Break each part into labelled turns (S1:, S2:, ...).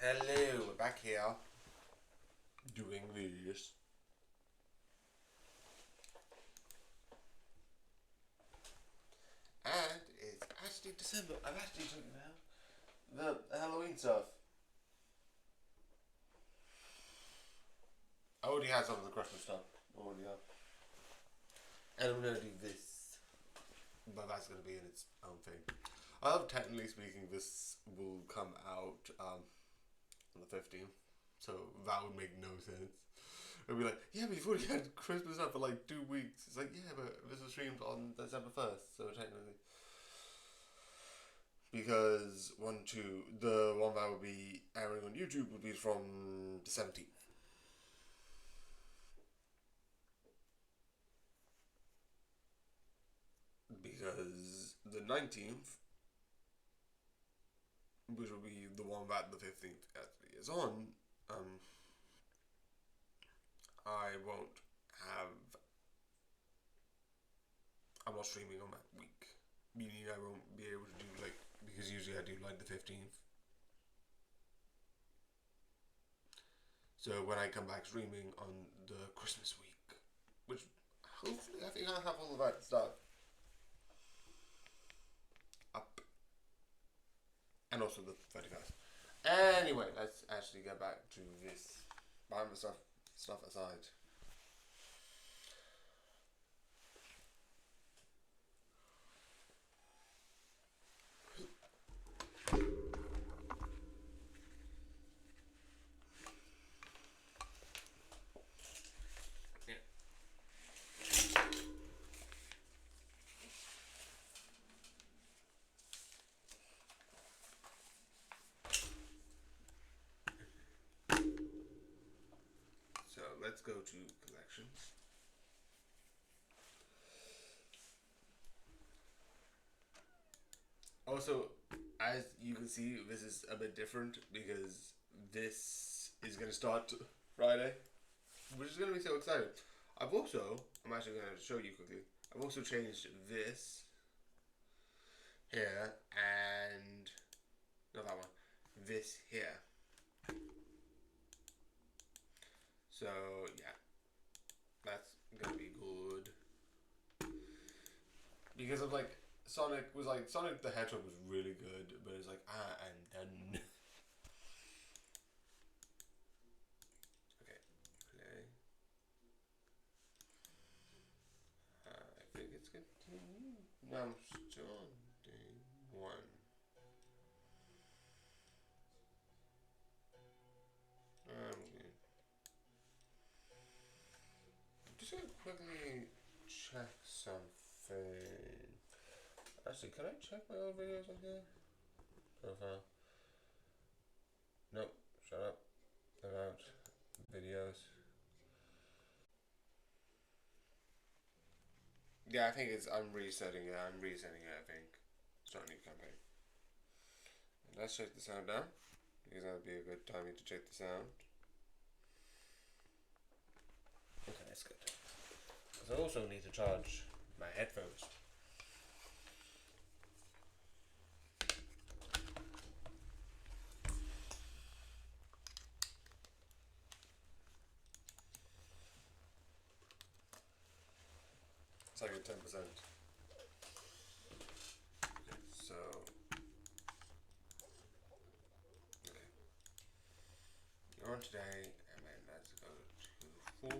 S1: Hello, we're back here doing this. And it's actually December. I'm actually talking about the Halloween stuff. I already had some of the Christmas stuff. Already have. And I'm gonna do this. But that's gonna be in its own thing. Technically speaking, this will come out on the 15th. So that would make no sense. It'd be like, yeah, but you've already had Christmas up for like 2 weeks. It's like, yeah, but this was streamed on December 1st, so technically. Because the one that would be airing on YouTube would be from the 17th. Because the 19th, which will be the one that the 15th actually is on, I won't have. I'm not streaming on that week. Meaning I won't be able to do like. Because usually I do like the 15th. So when I come back streaming on the Christmas week, which hopefully I think I'll have all of that stuff up. And also the 31st. Anyway, let's actually get back to this. Behind the stuff aside. So let's go to collections. Also, as you can see, this is a bit different because this is going to start Friday, which is going to be so exciting. I'm actually going to show you quickly. I've also changed this here and not that one, this here. So yeah, that's gonna be good because of like Sonic the Hedgehog was really good, but it's like I'm done. Okay, play. I think it's good. No, I'm still on day one. Okay. Just gonna quickly check something. Actually, can I check my old videos on here? Profile. Nope. Shut up. About videos. Yeah, I think I'm resetting it. I think. Start a new campaign. And let's check the sound now. Because that would be a good timing to check the sound. Okay, that's good. Because I also need to charge my headphones. It's like a 10%. Okay, so. Okay. You're on today, and then let's go to 4.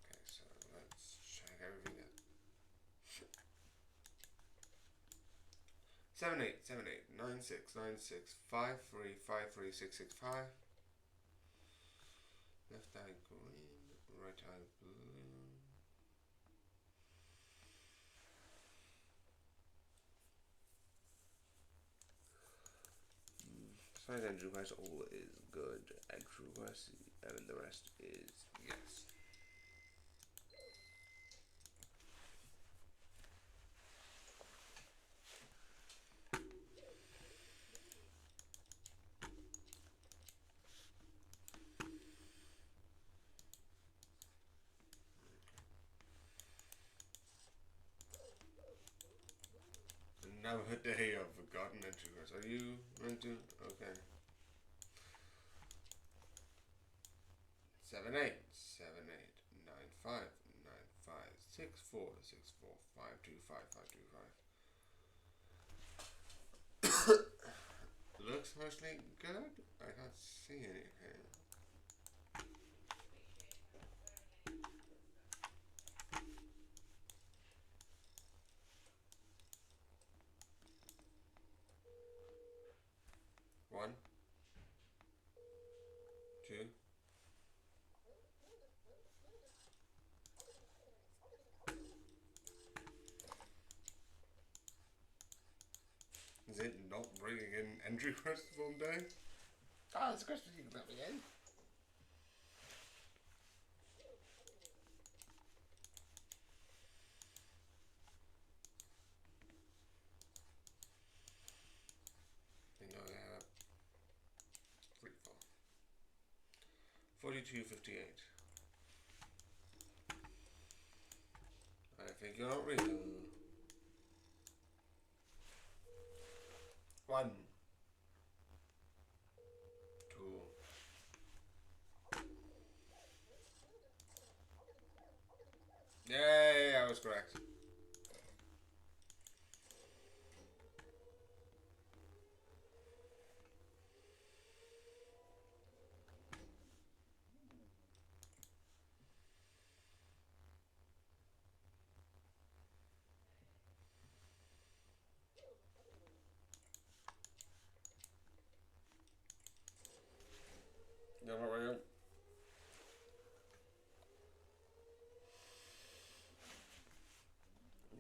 S1: Okay, so let's check everything out. 789696535366 Left eye green, right eye blue. Besides entry request, all is good. Extra request, and the rest is yes. Nowadays I've forgotten entry request. Are you meant to? Okay. 78, 79, 95, 94, 64, 525, 525. Looks mostly good. I can't see anything. One, two. Is it not bringing in entry requests one day? Ah, it's a question you can let me in. I think I have 42.58. I think you're not real. 1, 2. Yay, I was correct. You're not real.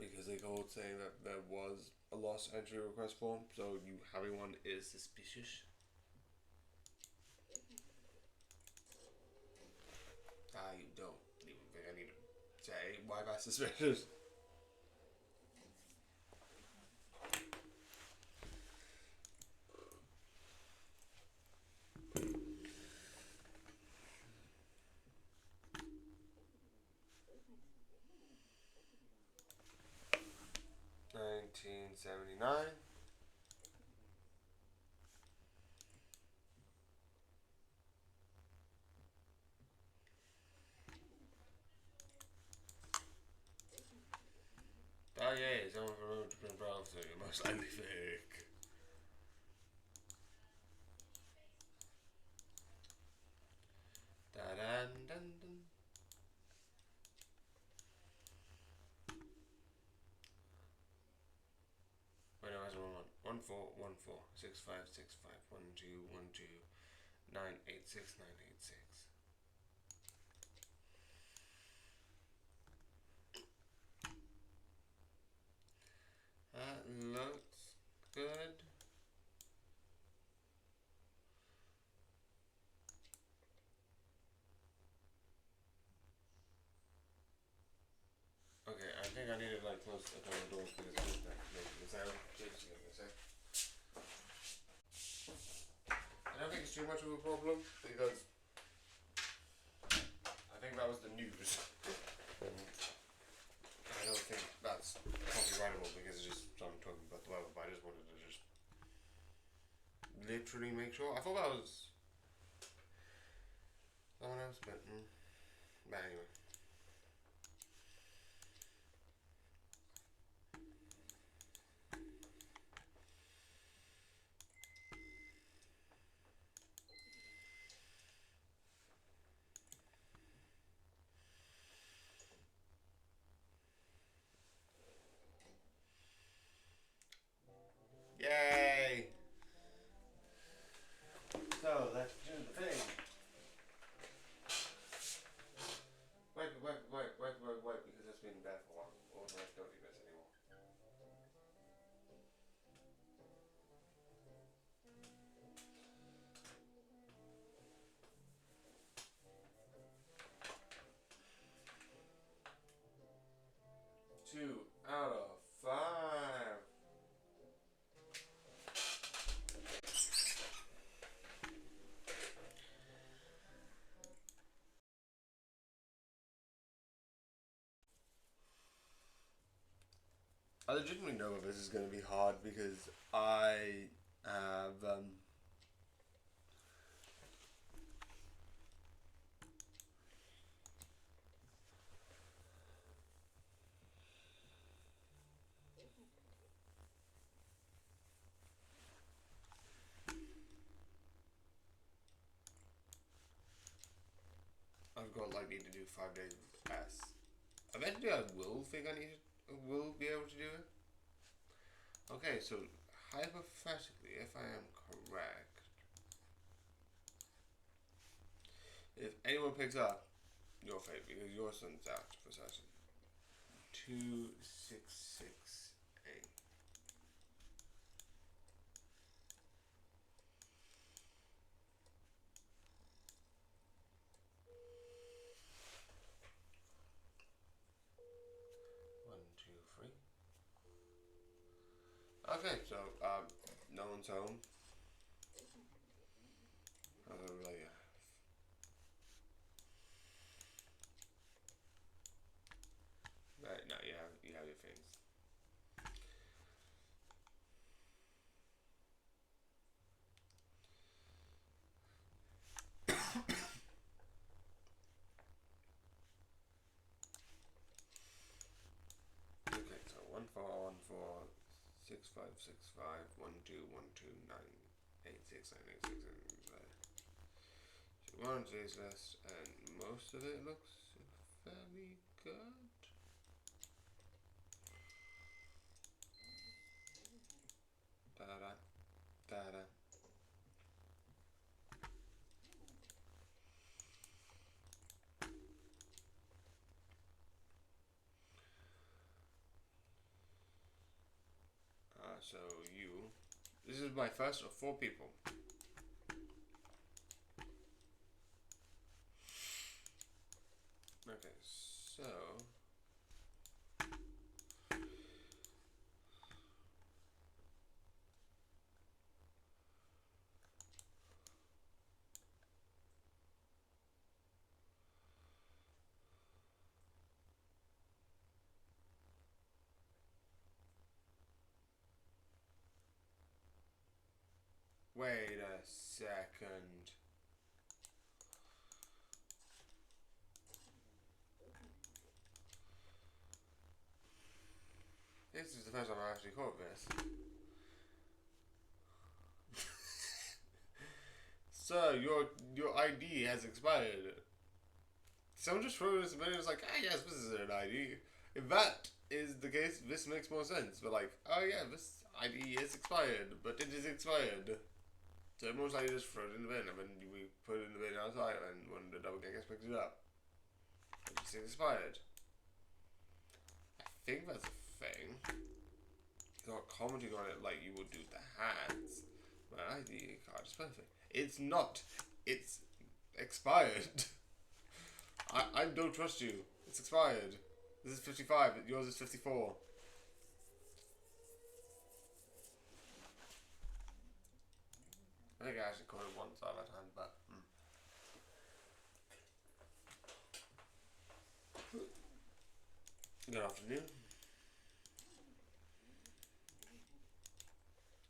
S1: Because they called saying that there was a lost entry request form, so you having one is suspicious. I don't even think I need to say why that's suspicious. $19.79. Oh yeah, someone from a different browser, you're most likely fake. Da-dun-dun-dun. Wait, no, that's the wrong one. 141465651212986986. That looks good. Okay, I think I need to like close the door because it's just that making the sound. I don't think it's too much of a problem because I think that was the news. I don't think that's copyrightable because it's just someone talking about the weather, but I just wanted to just literally make sure. I thought that was someone else, but anyway. Yay! So let's do the thing. Wait, I legitimately know this is going to be hard because I have I've got like need to do 5 days of S. Eventually I will will be able to do it. Okay, so hypothetically, if I am correct, if anyone picks up your fate, because your son's out for certain. 2668. One, two, three. Okay, so no one's home. Really, right, no, you have your things. Okay, so 14146565 121291286986. So we're on today's list, and most of it looks fairly good. Da da da da. So this is my first of 4 people. Okay, so wait a second. This is the first time I actually caught this. Sir, your ID has expired. Someone just threw this in and was like, ah yes, this is an ID. If that is the case, this makes more sense. But like, oh yeah, this ID is expired, but it is expired. So most likely just throw it in the bin, and then we put it in the bin outside, and when the double gets picked it up, it's expired. I think that's a thing. Not commenting on it like you would do the hands. My ID card is perfect. It's not. It's expired. I don't trust you. It's expired. This is 55. Yours is 54. I think I actually caught it once out of time, but. Good afternoon.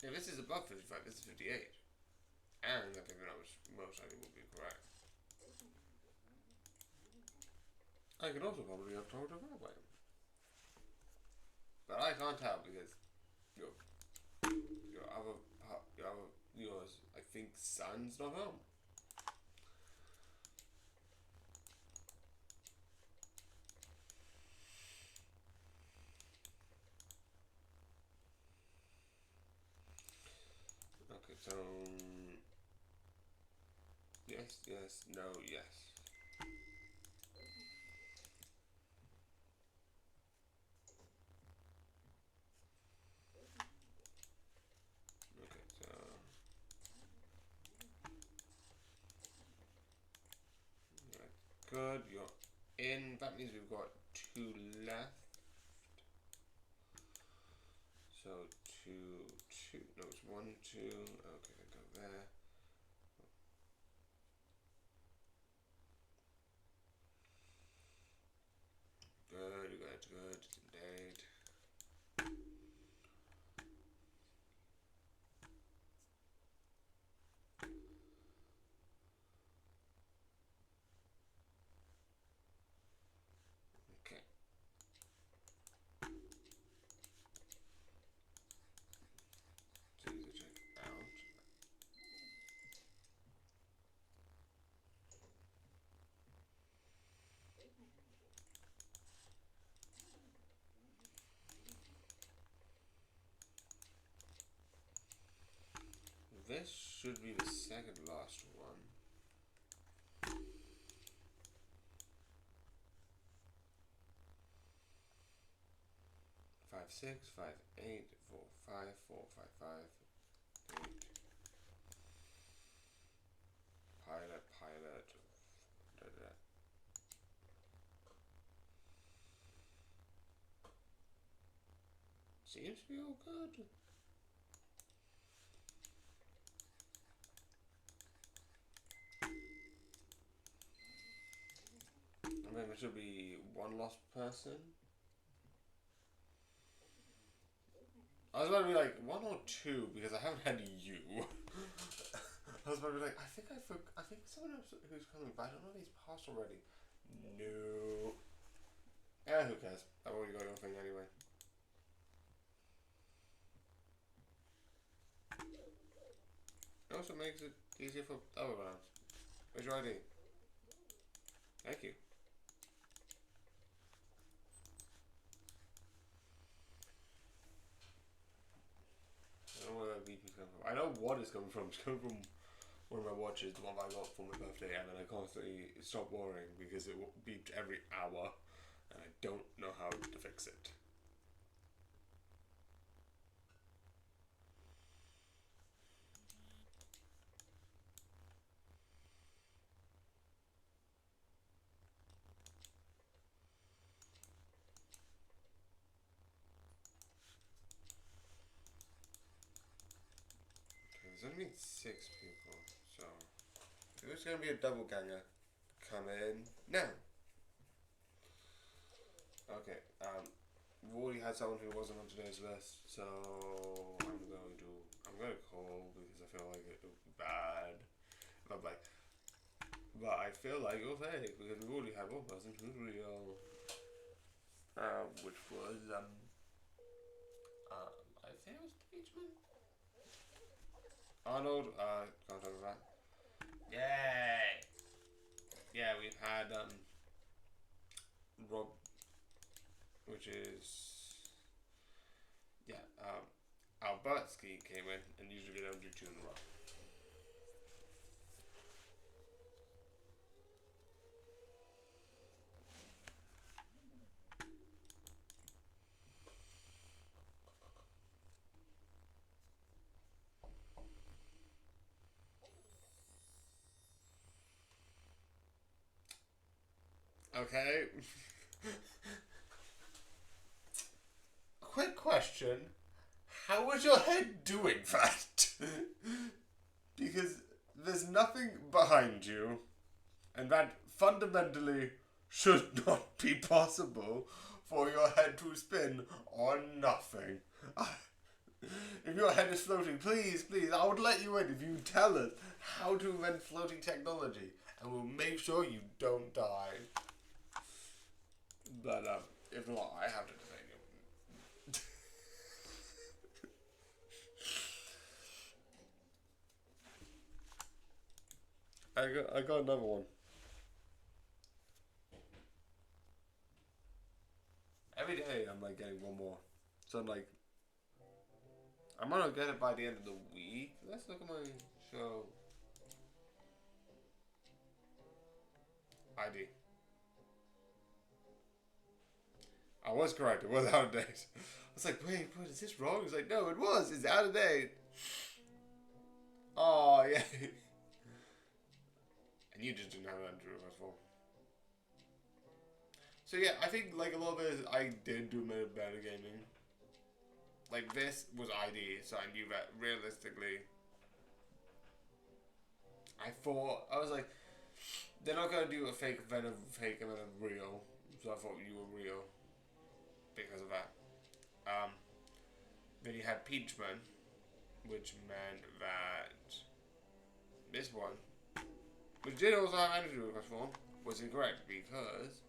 S1: If this is above 55, this is 58. And I think that was most likely will be correct. I could also probably have told her that way. But I can't tell because yours, I think, son's not home. Okay, so yes, yes, no, yes. Okay, so that's good. You're in. That means we've got 2 left. So 2, 2. No, it's 1, 2. Okay, go there. Good, good, good. Indeed. this should be the second last one. 5, 6, 5, 8, 4, 5, 4, 5, 5, 8. Pilot. Da, da, da. Seems to be all good. I mean, there should be one lost person. I was about to be like 1 or 2 because I haven't had you. I was about to be like, I think someone else who's coming, but I don't know if he's passed already. No. Yeah, who cares? I've already got your thing anyway. It also makes it easier for other rounds. Where's your ID? Thank you. I don't know where that beeping's coming from. I know what it's coming from. It's coming from one of my watches, the one I got for my birthday, and then I constantly stopped worrying because it beeped every hour, and I don't know how to fix it. There's only 6 people, so who's gonna be a double ganger? Come in now. Okay, we've already had someone who wasn't on today's list, so I'm gonna call because I feel like it would be bad if I'm like, but I feel like you're fake because we've already had one person who's real, which was I think it was Beachman. Arnold, can't talk about that. Yay! Yeah, we've had Rob, which is Albertsky came in, and usually they don't do 2 in a row. Okay. Quick question. How was your head doing that? Because there's nothing behind you, and that fundamentally should not be possible for your head to spin on nothing. If your head is floating, please, I would let you in if you tell us how to invent floating technology, and we'll make sure you don't die. But if not, I have to defend you. I got another one. Every day I'm like getting one more. So I'm like, I'm gonna get it by the end of the week. Let's look at my show. ID. I was correct. It was out of date. I was like, wait, is this wrong? It's like, no, it was. It's out of date. Oh, yeah. And you just didn't have that Drew, first of all. So yeah, I think like a lot of it, I did do a bit of better gaming. Like this was ID, so I knew that realistically. I was like, they're not gonna do a fake Venom, real. So I thought you were real because of that. Then you had Peachman, which meant that this one, which did also have energy request form, was incorrect because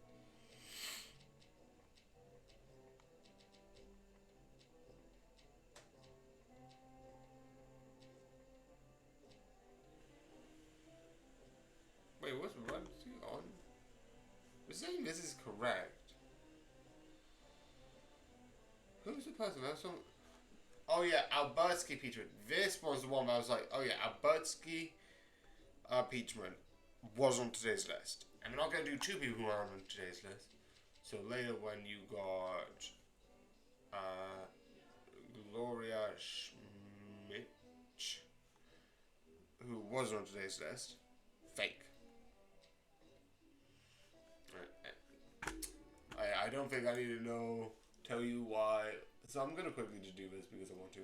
S1: wait, what's run on? We're saying this is correct. Who's the person? That's some. Oh yeah, Albertsky Peachman. This was the one where I was like, oh yeah, Albertsky Peachman was on today's list. And we're not going to do two people who are on today's list. So later when you got Gloria Schmidt, who was on today's list, fake. I don't think I need to tell you why. So I'm going to quickly just do this because I want to.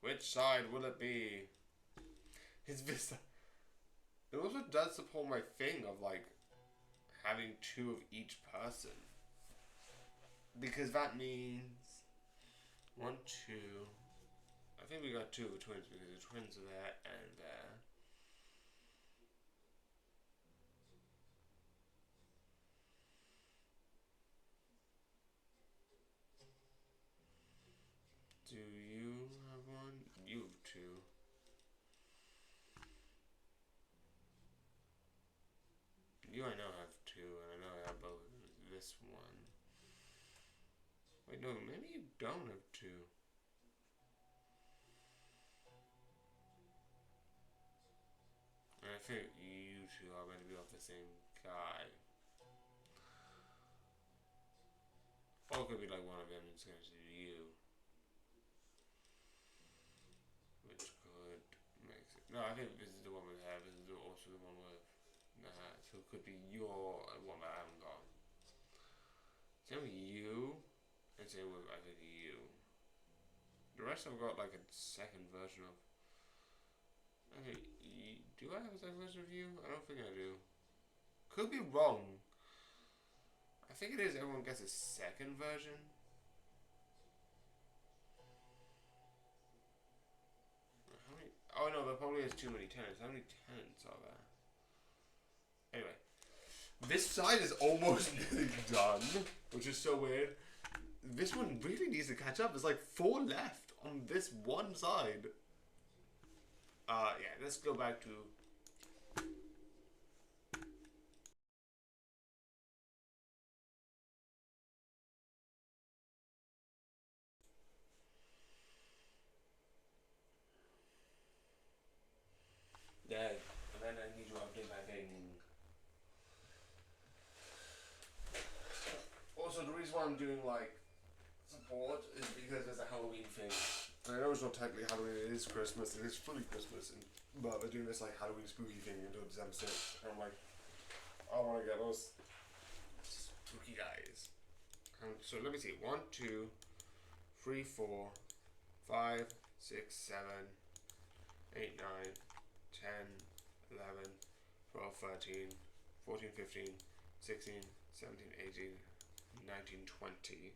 S1: Which side will it be? His Vista. It also does support my thing of like having two of each person. Because that means 1, 2. I think we got two of the twins because the twins are there and there. Do you have one? You have two. You I know have two, and I know I have both. This one. Wait, no, maybe you don't have two. And I think you two are going to be off the same guy. Or it could be like one of them is going to do you. Which could make it. No, I think this is the one we have. This is also the one with. Nah, so it could be your one that I haven't got. Same with you, and same with I think you. The rest I've got like a second version of. Okay, do I have a second version of you? I don't think I do. Could be wrong. I think it is. Everyone gets a second version. How many? Oh no, there probably is too many tenants. How many tenants are there? Anyway, this side is almost done, which is so weird. This one really needs to catch up. There's like 4 left on this one side. Yeah, let's go back to. Yeah, and then I need to update my thing. Also, the reason why I'm doing like support is because there's a Halloween thing. I know it's not technically Halloween, it is Christmas, it is fully Christmas, but they're doing this like Halloween spooky thing until December 6th. And I'm like, I want to get those spooky guys. So let me see, 1, 2, 3, 4, 5, 6, 7, 8, 9, 10, 11, 12, 13, 14, 15, 16, 17, 18, 19, 20.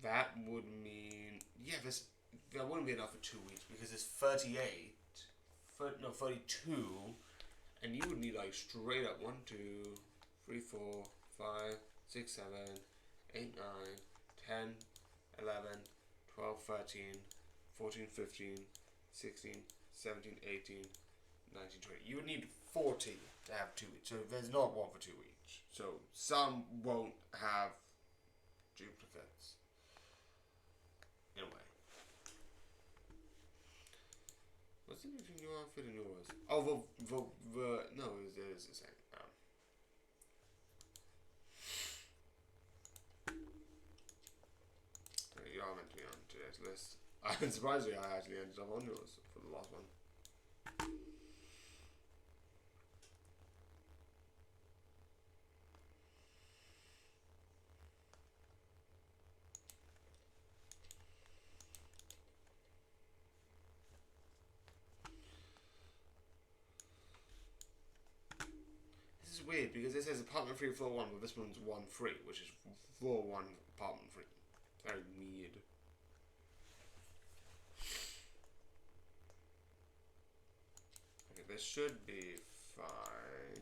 S1: That would mean, yeah, that wouldn't be enough for 2 weeks because it's 38, 32, and you would need like straight up 1, 2, 3, 4, 5, 6, 7, 8, 9, 10, 11, 12, 13, 14, 15, 16, 17, 18, 19, 20. You would need 40 to have 2 weeks. So there's not one for 2 weeks. So some won't have duplicates. In a way. What's the difference between your outfit and yours? Oh, no, it is the same. You are meant to be on today's list. I'm surprised I actually ended up on yours for the last one. This is weird because it says apartment 3, floor 1, but this one's 1, 3, which is floor 1, apartment 3. Very weird. Okay, this should be fine.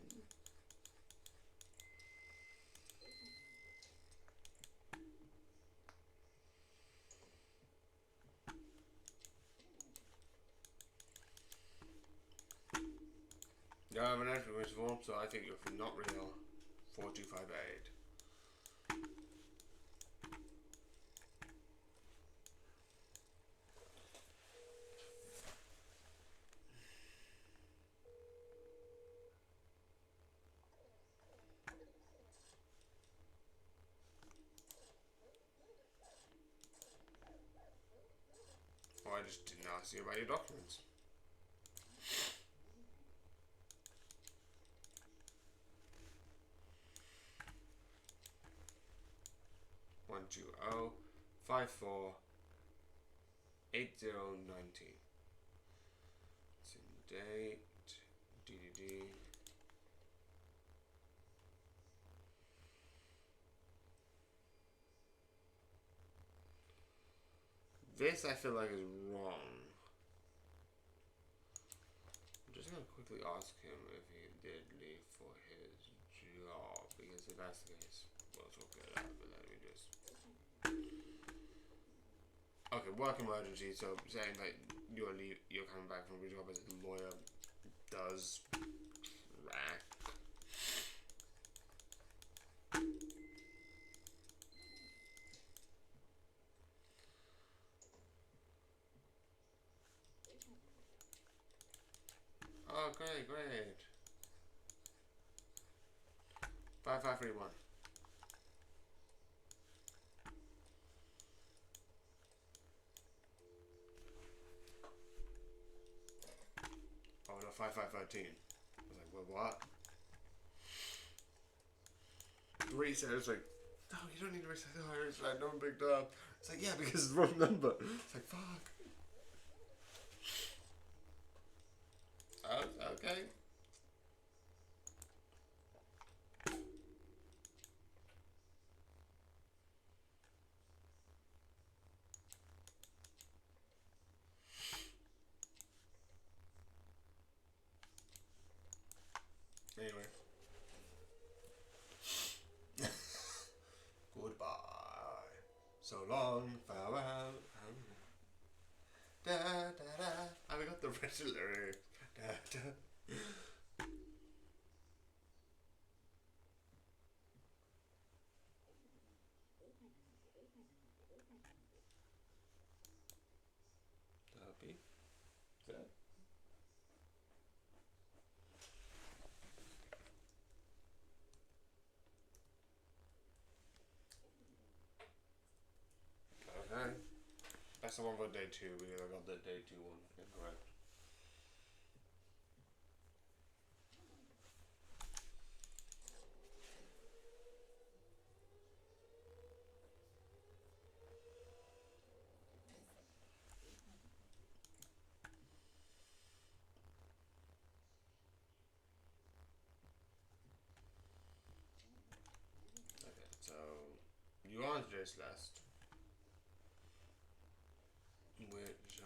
S1: Yeah, I'm an extra form, so I think you're not real. 4258. I just didn't ask you about your documents. 120548019. It's in date. DDD. This I feel like is wrong. I'm just gonna quickly ask him if he did leave for his job, because if that's the case, we'll talk it out, but let me just... Okay, work emergency, so saying that you're coming back from your job as a lawyer does track. Oh, great. 5531. Oh no, 5513. I was like, well, what? Reset. It's like, no, you don't need to reset the iris. Right, no one picked up. It's like, yeah, because it's the wrong number. It's like, fuck. Oh, okay. Anyway. Goodbye. So long, farewell. Da da da. I got the rest of the lyrics. Da da. Happy. Good. Okay. That's the one for day 2, because I got the day 2 one incorrect. Okay, so you answered this last. Which,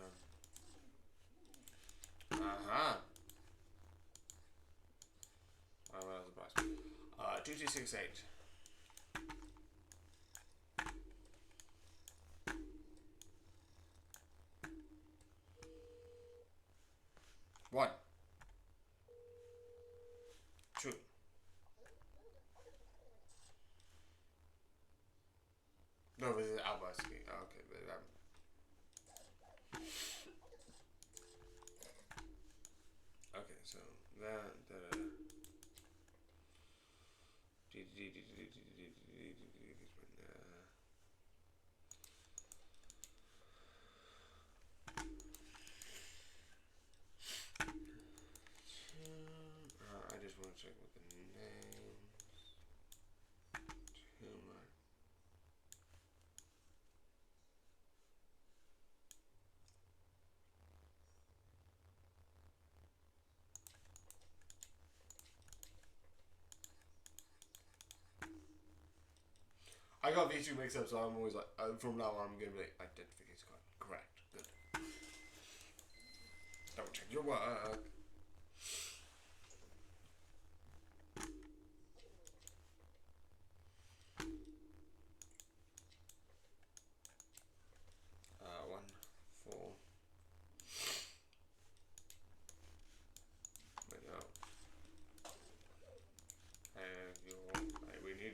S1: uh-huh. I was surprised. 2268. One. 2. No, this is Albaski. Oh, okay, but okay, so that I just want to check with the names. Tumor. I got these 2 mixed up, so I'm always like, from now on, I'm gonna be like, identification card. Correct. Good. Double check your work.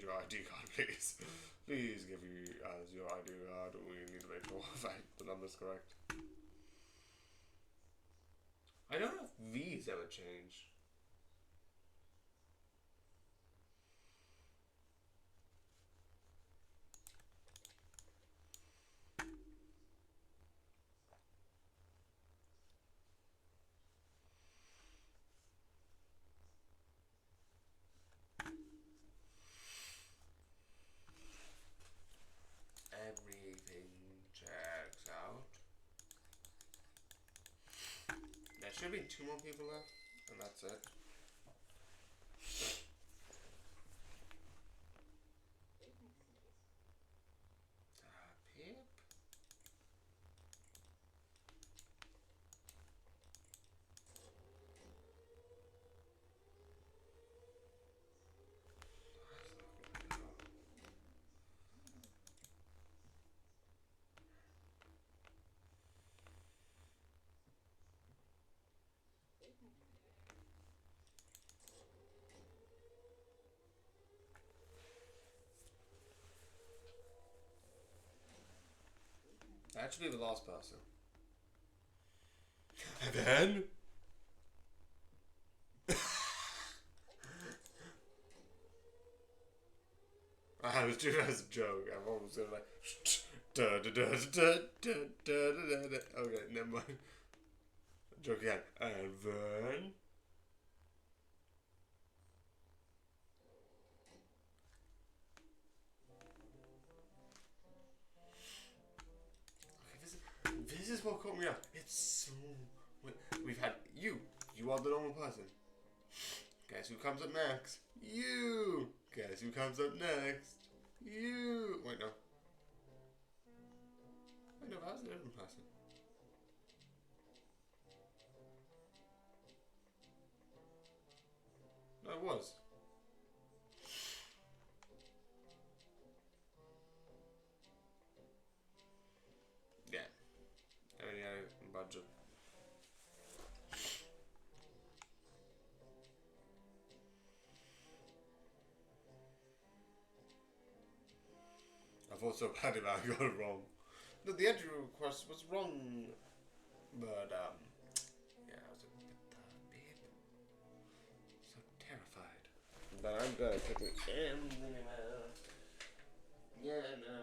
S1: Your ID card, please. Please give you as your ID card. We need to make sure that the number's correct. I don't know if these ever change. should be 2 more people left, and that's it. Pip. That should be the last person. And then... I was doing it as a joke. I was going like... Okay, never mind. Joke again. And then... This is what caught me up. It's so... We've had you. You are the normal person. Guess who comes up next? You. Guess who comes up next? You. Wait, no. Wait, no, that was a different person. No, it was. Yeah. I mean, yeah, budget. I felt so bad if I got it wrong. No, the entry request was wrong. But, yeah, I was a bit, so terrified. But I'm gonna take it in. Yeah, no.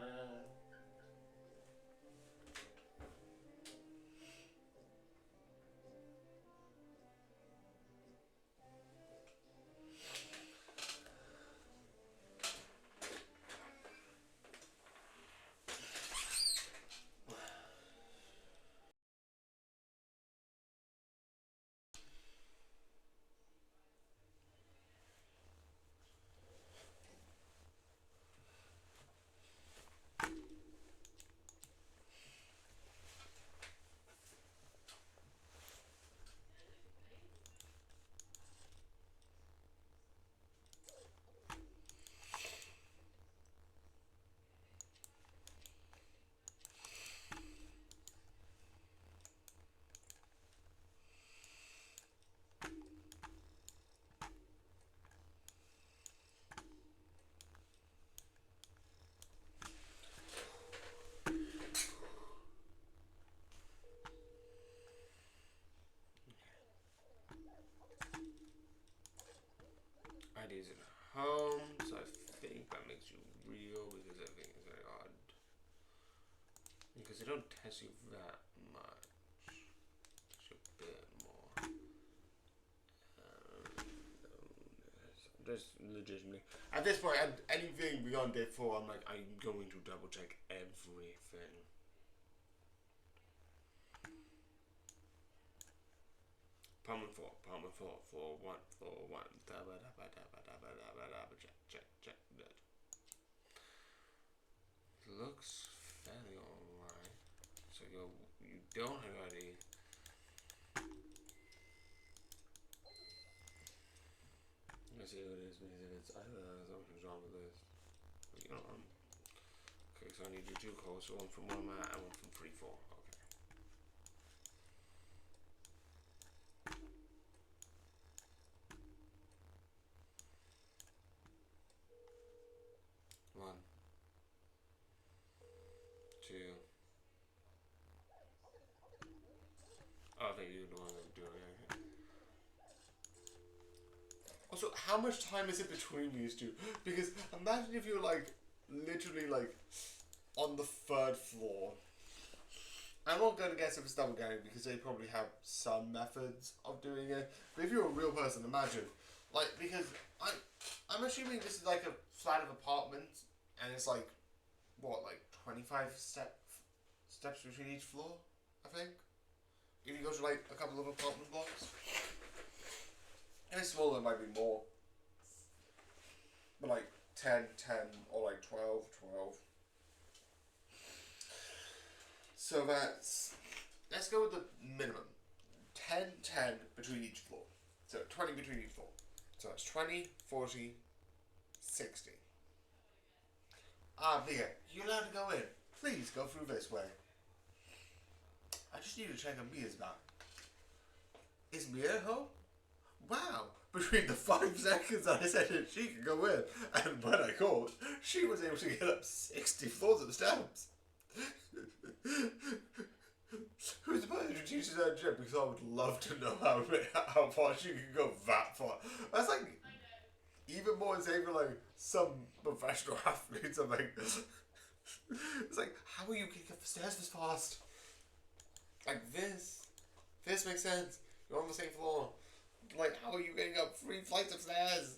S1: ID's at home, so I think that makes you real because everything is very odd. Because they don't test you that much. Just a bit more. Just legitimately. At this point, anything beyond day 4, I'm like, I'm going to double check everything. Palmer 4, 1, 1. Check. Looks fairly alright. So you don't have ID. Let's see what it is, because if it's something's wrong with this. But you know, okay, so I need you 2 calls, so 1 from 1 man and 1 from 3, 4. Okay. One, 2. Oh, I think you're the one that do it. Also, how much time is it between these two? Because imagine if you're like literally like on the 3rd floor. I'm not going to guess if it's double gang because they probably have some methods of doing it. But if you're a real person, imagine like, because I'm assuming this is like a flat of apartments and it's like what, like 25 steps between each floor, I think. If you go to like a couple of apartment blocks. If it's smaller, it might be more. But like 10, 10, or like 12, 12. So that's, let's go with the minimum. 10, 10 between each floor. So 20 between each floor. So that's 20, 40, 60. Mia, you're allowed to go in. Please go through this way. I just need to check on Mia's back. Is Mia at home? Wow. Between the 5 seconds I said that she could go in and when I called, she was able to get up 60 floors of the steps. Who's the person who teaches her gym? Because I would love to know how far she can go that far. That's like even more insane for like some professional athletes. I'm like, it's like, how are you getting up the stairs this fast? Like this makes sense. You're on the same floor. Like, how are you getting up 3 flights of stairs?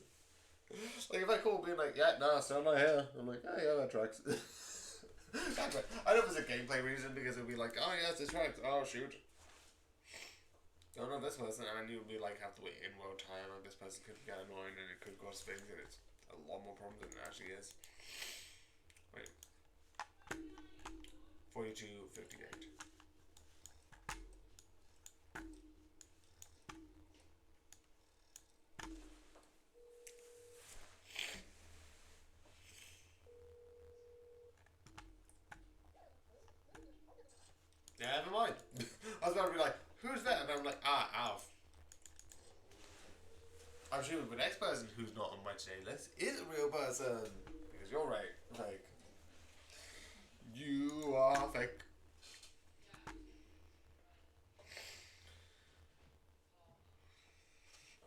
S1: Like, if I call being like, yeah, no, still not here. I'm like, oh yeah, that tracks. I know there's a gameplay reason because it'll be like, oh yes, it tracks. Oh shoot. Oh no, this person, and you'll be like, have to wait in low time, and this person could get annoying, and it could cause things, and it's a lot more problems than it actually is. Wait. 42:58. Yeah, never mind. I was about to be like, who's that? And I'm like, Alf. I'm assuming the next person who's not on my today list is a real person. Because you're right. Like, you are fake.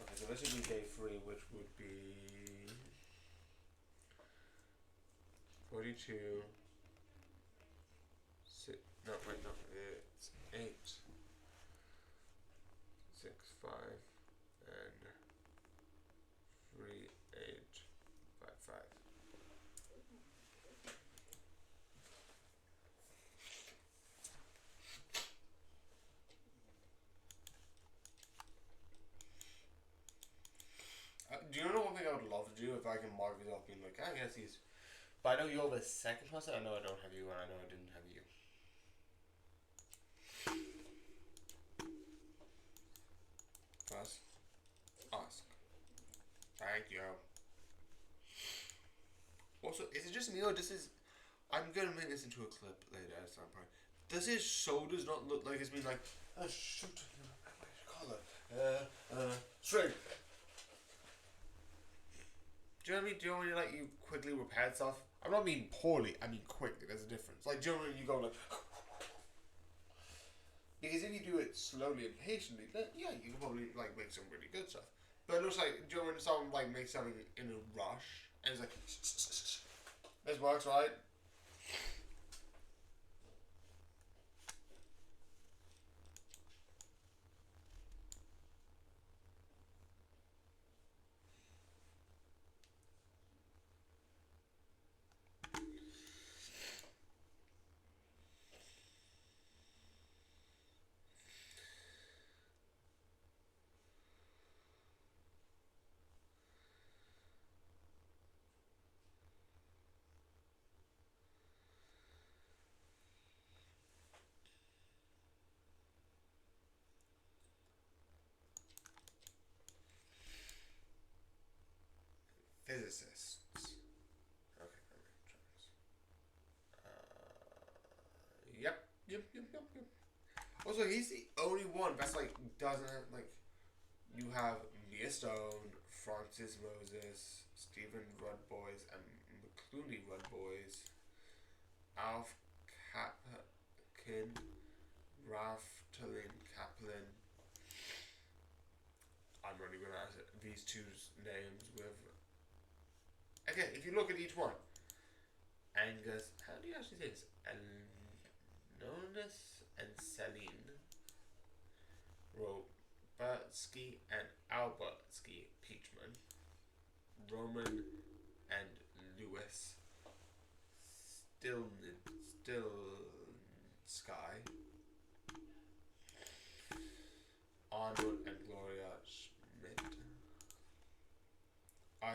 S1: Okay, so this would be day 3, which would be 42. No, wait, no, it's 8, 6, 5, and 3, 8, 5, 5. Do you know one thing I would love to do if I can mark these off being like, I guess these. But I know you're the second person. I know I don't have you, and I know I didn't have you. First, ask. Thank you. Also, is it just me or this is? I'm gonna make this into a clip later at some point. Does his shoulders not look like it's been like, oh shoot, collar, string. Do you know what I mean? Do you know when you like you quickly repair stuff? I'm not mean poorly. I mean quickly. There's a difference. Like, do you know when you go like? Because if you do it slowly and patiently, then yeah, you can probably like make some really good stuff. But it looks like, do you know when someone like makes something in a rush and it's like, this works, right? Physicists. Okay, let me try this. Yep. Also, he's the only one that's like doesn't like. You have Mia Stone, Francis Moses, Stephen Rudboys, and McClooney Rudboys, Alf Kapkin, Raftalin Kaplan. I'm really good at it. These two names with. Again, if you look at each one, Angus, how do you actually say this? Anonis and Celine, Robertsky and Albertsky Peachman, Roman and Lewis, Still Sky,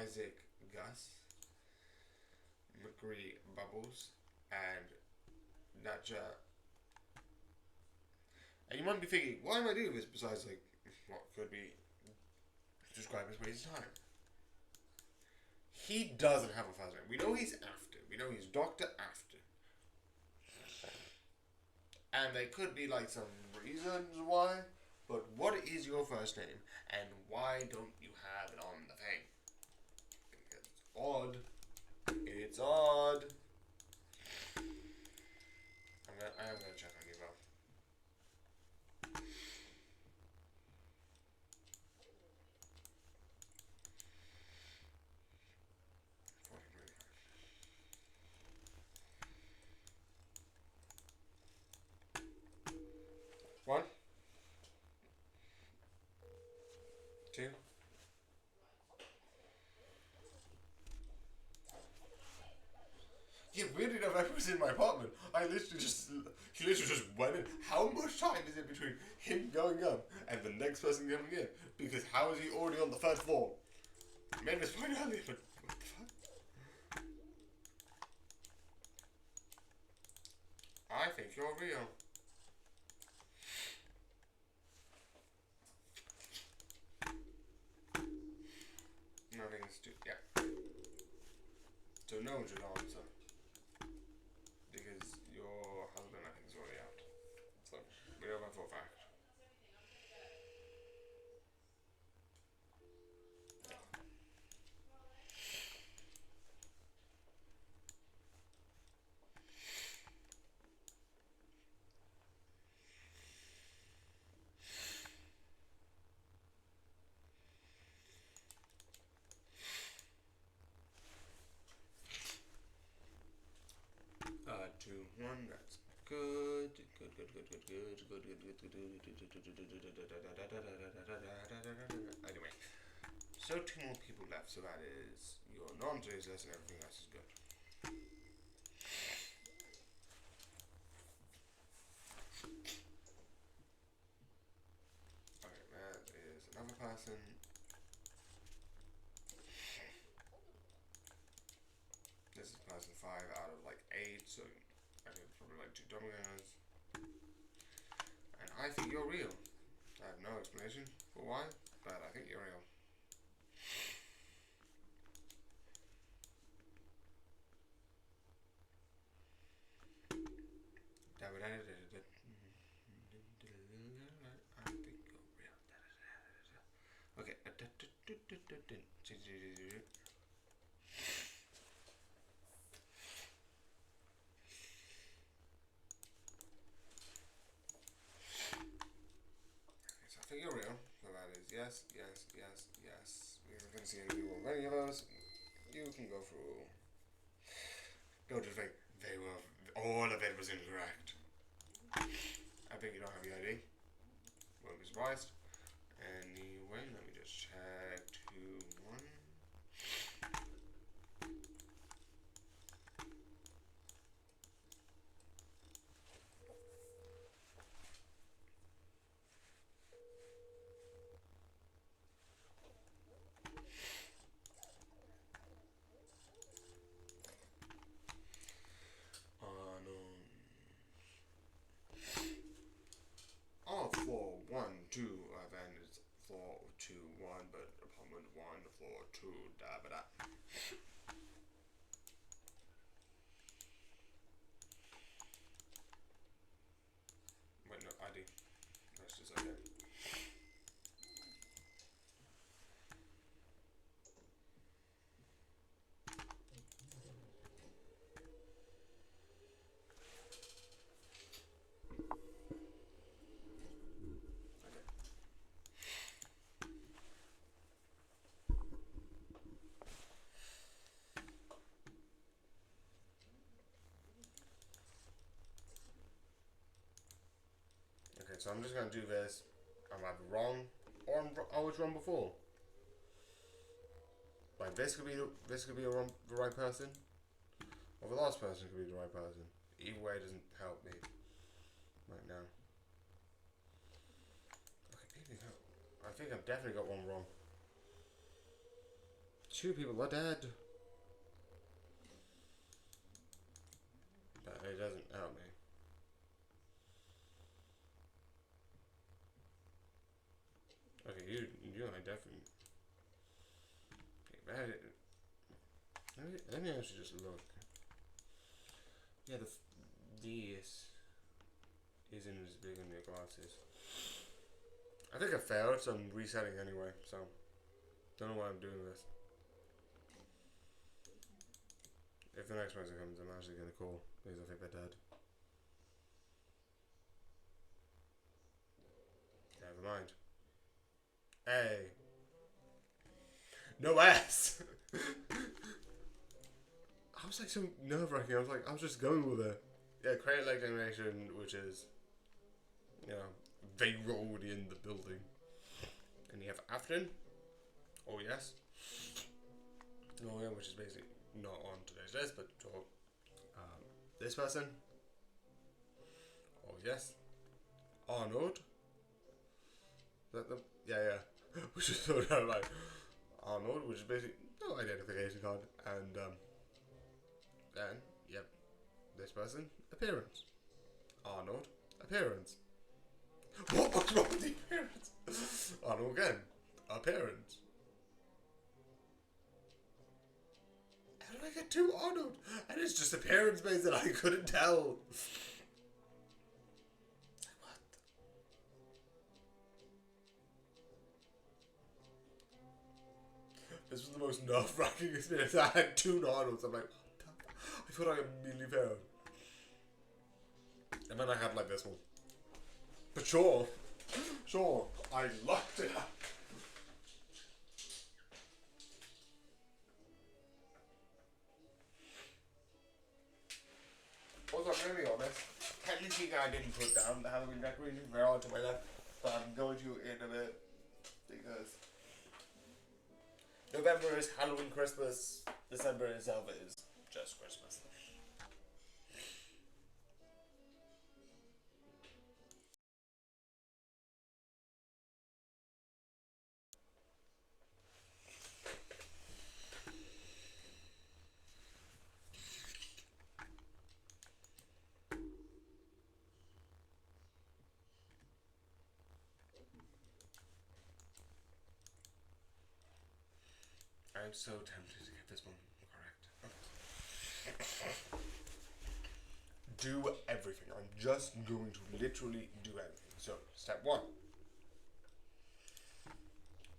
S1: Isaac Gus, McCree Bubbles, and Natcha. And you might be thinking, why am I doing this besides, like, what could be described as waste of time? He doesn't have a first name. We know he's After. We know he's Dr. After. And there could be, like, some reasons why, but what is your first name, and why don't you have it on the thing? Because it's odd. It's odd. I am gonna check on you, though. One, two. Yeah, weirdly enough, I was in my apartment. He literally just went in. How much time is it between him going up and the next person coming in? Because how is he already on the first floor? Maybe it's fine earlier, but what the fuck? I think you're real. Nothing is too. Yeah. So no one should answer. Because your husband, I think, is already out. So, we know that for a fact. Two, one, that's good. Anyway, so two more people left, so that is your non-Jesus and everything else is good. Okay, that is another person. This is person 5 out of like 8, so I think it's probably like 2 dominoes. And I think you're real. I have no explanation for why, but I think you're real. I think you're real. Okay. So I think you're real. So that is yes, yes, yes, yes. Because I can see any of any of those. You can go through. Don't just think they were. All of it was incorrect. I think you don't have the ID. Won't be surprised. Anyway, let me just check 2, 1. Oh, floor 1, 2, then it's floor 2, 1, but apartment 1, floor 2, da ba da. Wait, no, ID. That's just okay. Okay, so I'm just gonna do this. I'm either wrong, or I was wrong before. Like this could be the right person, or the last person could be the right person. Either way doesn't help me right now. Okay, I think I've definitely got one wrong. 2 people are dead. But it doesn't help me. Okay, you and I definitely. Okay, let me actually just look. Yeah, this isn't as big on your glasses. I think I failed, so I'm resetting anyway. So don't know why I'm doing this. If the next person comes, I'm actually gonna call because I think they're dead. Never mind. A. No S. I was like so nerve-wracking. I was just going with it. Yeah, create leg generation, which is, you know, they were already in the building. And you have Afton. Oh yes. Oh yeah, which is basically not on today's list, but this person. Oh yes. Arnold. Is that the yeah. Which is sort of like Arnold, which is basically no identification card, and then yep, this person appearance. Arnold appearance. What was wrong with the appearance? Arnold again appearance. How did I get 2 Arnold? And it's just appearance based that I couldn't tell. What? This was the most nerve-wracking experience. I had 2 Arnolds. I'm like, I thought I immediately failed. And then I had like this one. But sure, I locked it up. Also, I'm going to be honest, technically I didn't put down the Halloween decorations, they're all to my left, but I'm going to in a bit, because November is Halloween, Christmas, December itself is just Christmas. I'm so tempted to get this one correct. Okay. Do everything. I'm just going to literally do everything. So, step 1.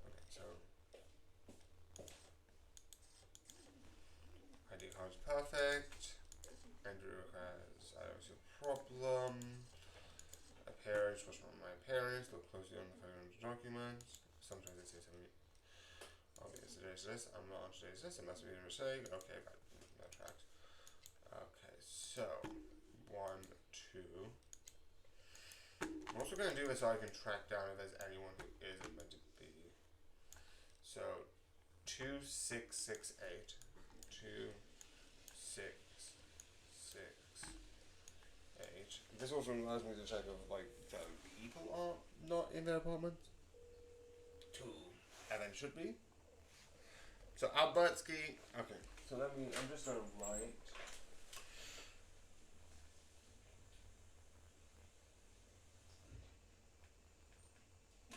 S1: Okay, so ID card is perfect. Andrew has I don't see a problem. Appearance, what's wrong with my appearance? Look closely on the photos documents. Sometimes they say something. I'll be today's list. I'm not on today's list. It must be a mistake. Okay, that tracks. Okay, so 1, 2. I'm also going to do this so I can track down if there's anyone who isn't meant to be. So 2, 6, 6, 8. 2, 6, 6, 8. This also allows me to check if like the people are not in their apartments. 2, and then should be. So Albertsky. Okay. So I'm just gonna write.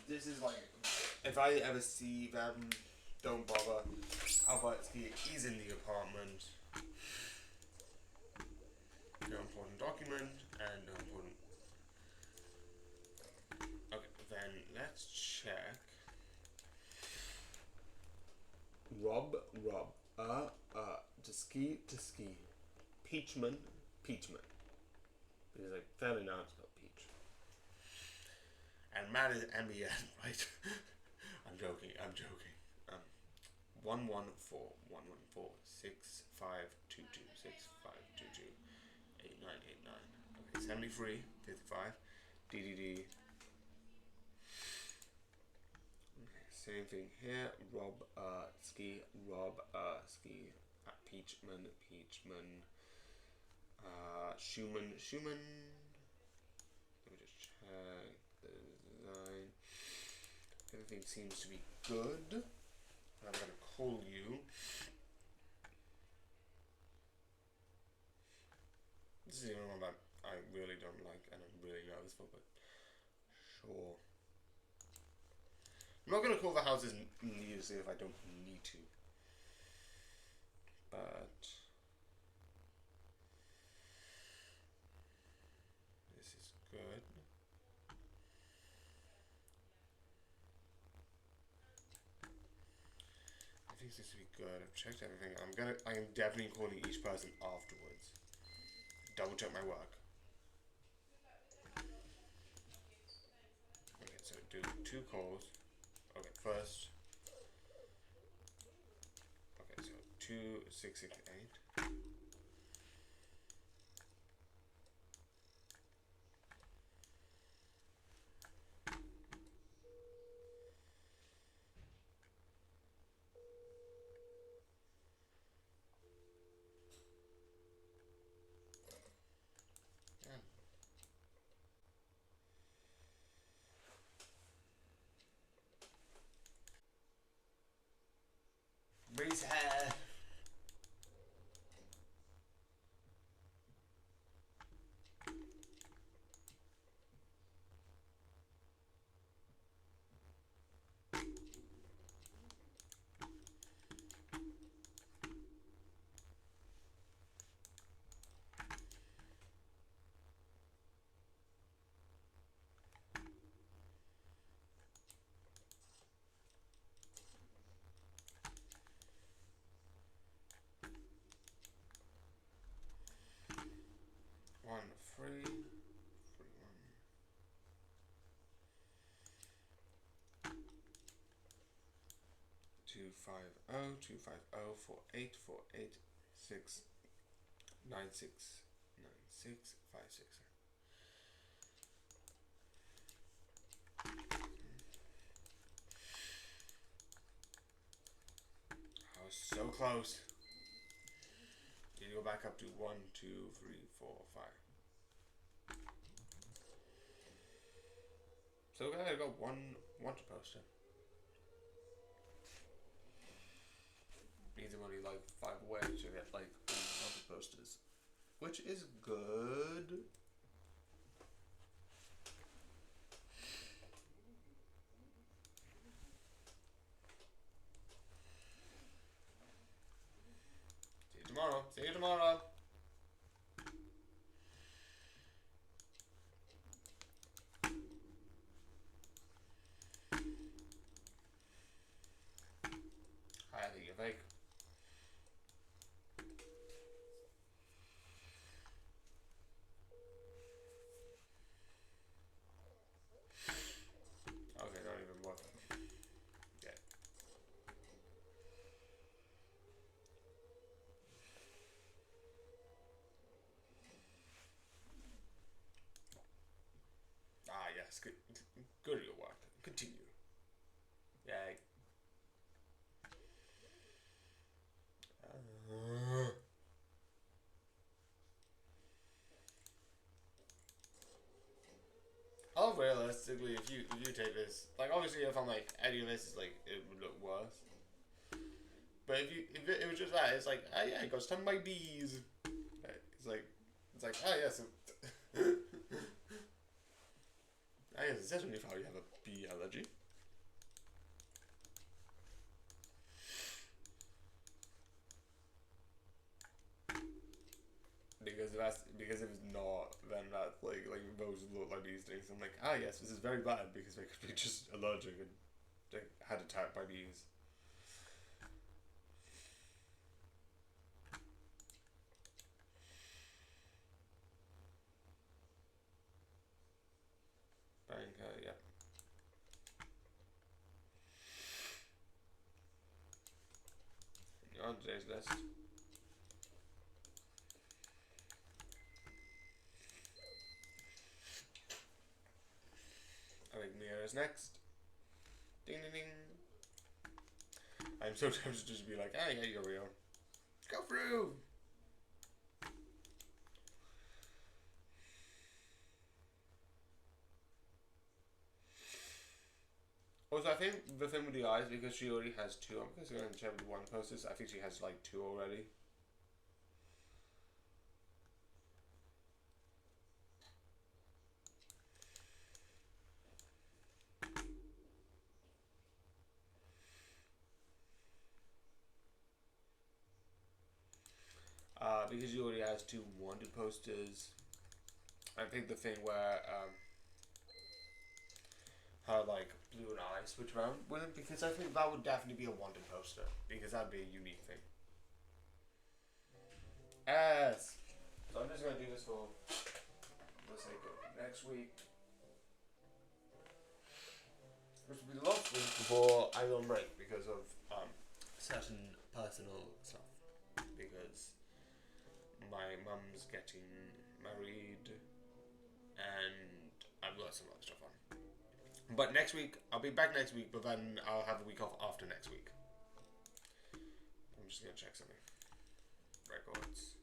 S1: This is like, if I ever see them, don't bother. Albertsky is in the apartment. No important document and no important. Okay, then let's check. Rob, to ski. Peachman. Because like family now it's called Peach. And Matt is MBN, right? I'm joking. 114 6522 6522 8989. Okay, 73 55 DDD. Same thing here. Rob ski Peachman Schumann. Let me just check the design. Everything seems to be good. I'm gonna call you. This is even one that I really don't like and I'm really nervous for, but sure. I'm not going to call the houses needlessly if I don't need to. But this is good. I think this would be good. I've checked everything. I am definitely calling each person afterwards. Double check my work. Okay, so do 2 calls. Okay, first. Okay, so 2668. Raise hair. One, 3, 3, 1. 250 250 48 48 6 96 96 56. I was so close. Can you go back up to 1 2 3 4 5? So I got one poster. Means I'm only like 5 away to get like 100 posters, which is good. See you tomorrow. See you tomorrow. I think you're fake. Okay, don't even bother. Yeah. Ah, yes. Good at your work. Continue. Yay. Oh, realistically, if you take this, like obviously if I'm like any of this is like it would look worse. But if it was just that, it's like oh yeah, I got stung by bees. It's like oh yes. I guess it says on your file you have a bee allergy. Because if it's not, then that like those look like these things. I'm like, ah yes, this is very bad because they could be just allergic and they had attacked by bees. Banker, yeah. On today's list. I think Mia is next. Ding ding ding. I'm so tempted to just be like, ah yeah, you're real. Go through! Also, I think the thing with the eyes, because she already has two, I'm just going to check with one posters. I think she has like two already. Because she already has two wanted posters. I think the thing where her like blue and eye switch around with it, because I think that would definitely be a wanted poster, because that'd be a unique thing. Yes. So I'm just gonna do this for the sake of next week, which will be the last week before I go on break because of certain personal stuff. Because my mum's getting married, and I've got some other stuff on. But next week, I'll be back next week, but then I'll have a week off after next week. I'm just gonna check something. Records.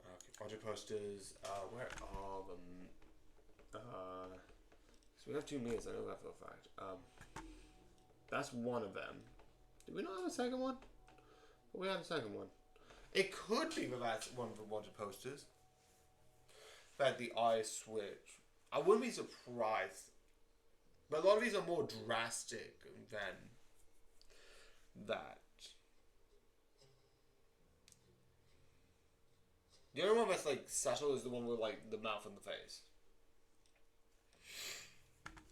S1: Okay, project posters. Where are them? So we have 2 minutes, I know that for a fact. That's one of them. Did we not have a second one? But we had a second one. It could be that that's one of the wanted posters. That the eye switch. I wouldn't be surprised. But a lot of these are more drastic than that. The only one that's like subtle is the one with like the mouth and the face.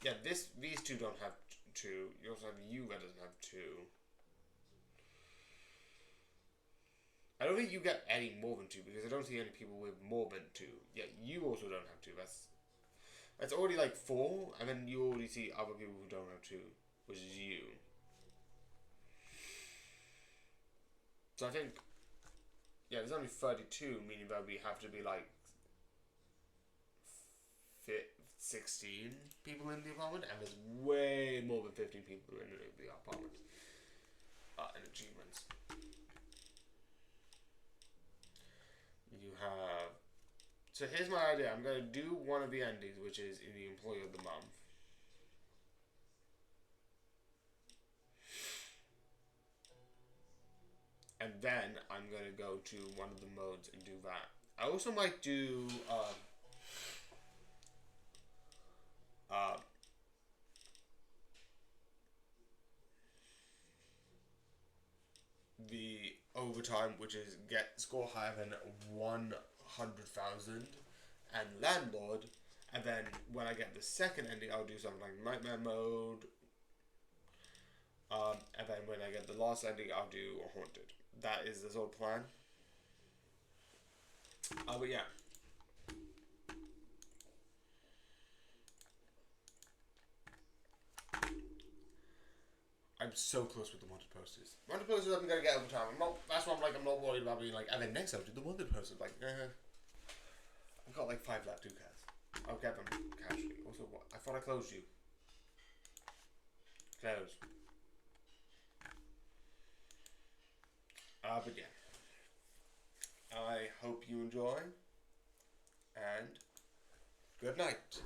S1: Yeah, these two don't have two. You also have you that doesn't have two. I don't think you get any more than two because I don't see any people with more than two. Yeah, you also don't have two. That's already like 4, and then you already see other people who don't have two, which is you. So I think, yeah, there's only 32, meaning that we have to be like 16 people in the apartment, and there's way more than 15 people in the apartment. And achievements. You have. So here's my idea. I'm going to do one of the endings, which is in the employee of the month. And then I'm going to go to one of the modes and do that. I also might do the overtime, which is get score higher than 100,000 and landlord, and then when I get the second ending I'll do something like nightmare mode, and then when I get the last ending I'll do haunted. That is the sort of plan. But yeah, I'm so close with the wanted posters. Wanted posters I'm gonna get over time. That's why I'm not worried about being like, and then next I'll do the wanted posters. Like, I've got like 5 left. Who cares? I'll get them casually. Also, what? I thought I closed you. Close. But yeah. I hope you enjoy. And good night.